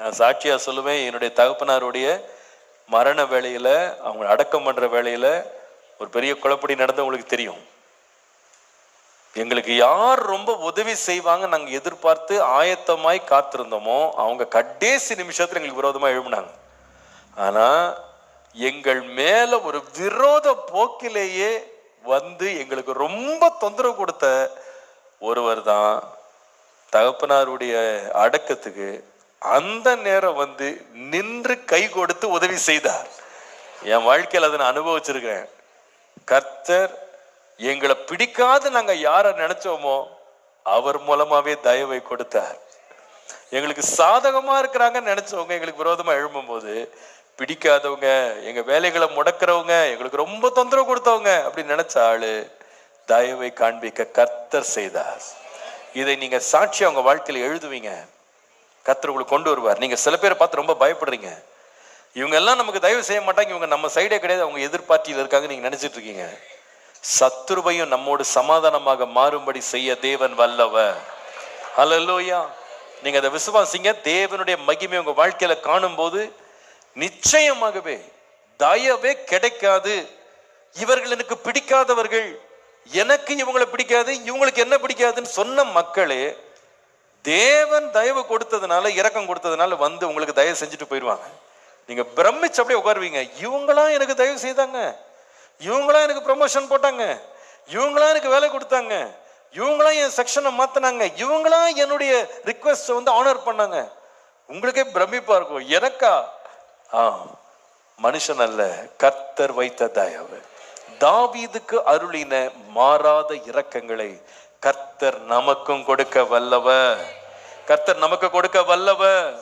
நான் சாட்சியா சொல்லுவேன், என்னுடைய தகப்பனாருடைய மரண வேளையில, அவங்க அடக்கம் பண்ற வேளையில ஒரு பெரிய குழப்படி நடந்து உங்களுக்கு தெரியும். எங்களுக்கு யார் ரொம்ப உதவி செய்வாங்க நாங்க எதிர்பார்த்து ஆயத்தமாய் காத்திருந்தோமோ அவங்க கடைசி நிமிஷத்துல எங்களுக்கு விரோதமா எழுப்பினாங்க. ஆனா எங்கள் மேல ஒரு விரோத போக்கிலேயே வந்து எங்களுக்கு ரொம்ப தொந்தரவு கொடுத்த ஒருவர் தான் தகப்பனாருடைய அடக்கத்துக்கு அந்த நேரம் வந்து நின்று கை கொடுத்து உதவி செய்தார். என் வாழ்க்கையில் அதை நான் அனுபவிச்சிருக்கேன். கர்த்தர் எங்களை பிடிக்காது நாங்க யார நினைச்சோமோ அவர் மூலமாவே தயவை கொடுத்தார். எங்களுக்கு சாதகமா இருக்கிறாங்கன்னு நினைச்சவங்க எங்களுக்கு விரோதமா எழும்பும் போது, பிடிக்காதவங்க, எங்க வேலைகளை முடக்கிறவங்க, எங்களுக்கு ரொம்ப தொந்தரவு கொடுத்தவங்க அப்படின்னு நினைச்ச ஆளு தயவை காண்பிக்க கர்த்தர் செய்தார். இதை நீங்க சாட்சி அவங்க வாழ்க்கையில எழுதுவீங்க. கர்த்தர் உங்களுக்கு கொண்டு வருவார். நீங்க சில பேரை பார்த்து ரொம்ப பயப்படுறீங்க, இவங்க எல்லாம் நமக்கு தயவு செய்ய மாட்டாங்க, இவங்க நம்ம சைடே கிடையாது, அவங்க எதிர்பார்ட்டியில் இருக்காங்க நீங்க நினைச்சிட்டு இருக்கீங்க. சத்துருவையும் நம்மோடு சமாதானமாக மாறும்படி செய்ய தேவன் வல்லவர். ஹல்லேலூயா. நீங்க அதை விசுவாசிங்க. தேவனுடைய மகிமை உங்க வாழ்க்கையில காணும் போது நிச்சயமாகவே தயவே கிடைக்காது. இவர்கள் எனக்கு பிடிக்காதவர்கள், எனக்கு இவங்களை பிடிக்காது, இவங்களுக்கு என்ன பிடிக்காதுன்னு சொன்ன மக்களே தேவன் தயவு கொடுத்ததுனால, இரக்கம் கொடுத்ததுனால வந்து உங்களுக்கு தயவு செஞ்சுட்டு போயிடுவாங்க. நீங்க பிரமிச்சு அப்படியே உட்காருவீங்க. இவங்களா எனக்கு தயவு செய்தாங்க, இவங்களா எனக்கு ப்ரமோஷன் போட்டாங்க, இவங்களா எனக்கு வேலை கொடுத்தாங்க, இவங்களா என் செக்ஷனை மாத்தினாங்க, இவங்களா என்னுடைய ரிக்வெஸ்ட் வந்து ஆனர் பண்ணாங்க. உங்களுக்கே பிரமிப்பா இருக்கும். எனக்கா? மனுஷன் அல்ல, கர்த்தர் வைத்த தயவு. தாவீதுக்கு அருளின மாறாத இரக்கங்களை கர்த்தர் நமக்கும் கொடுக்க வல்லவர். கர்த்தர் நமக்கு கொடுக்க வல்லவர்.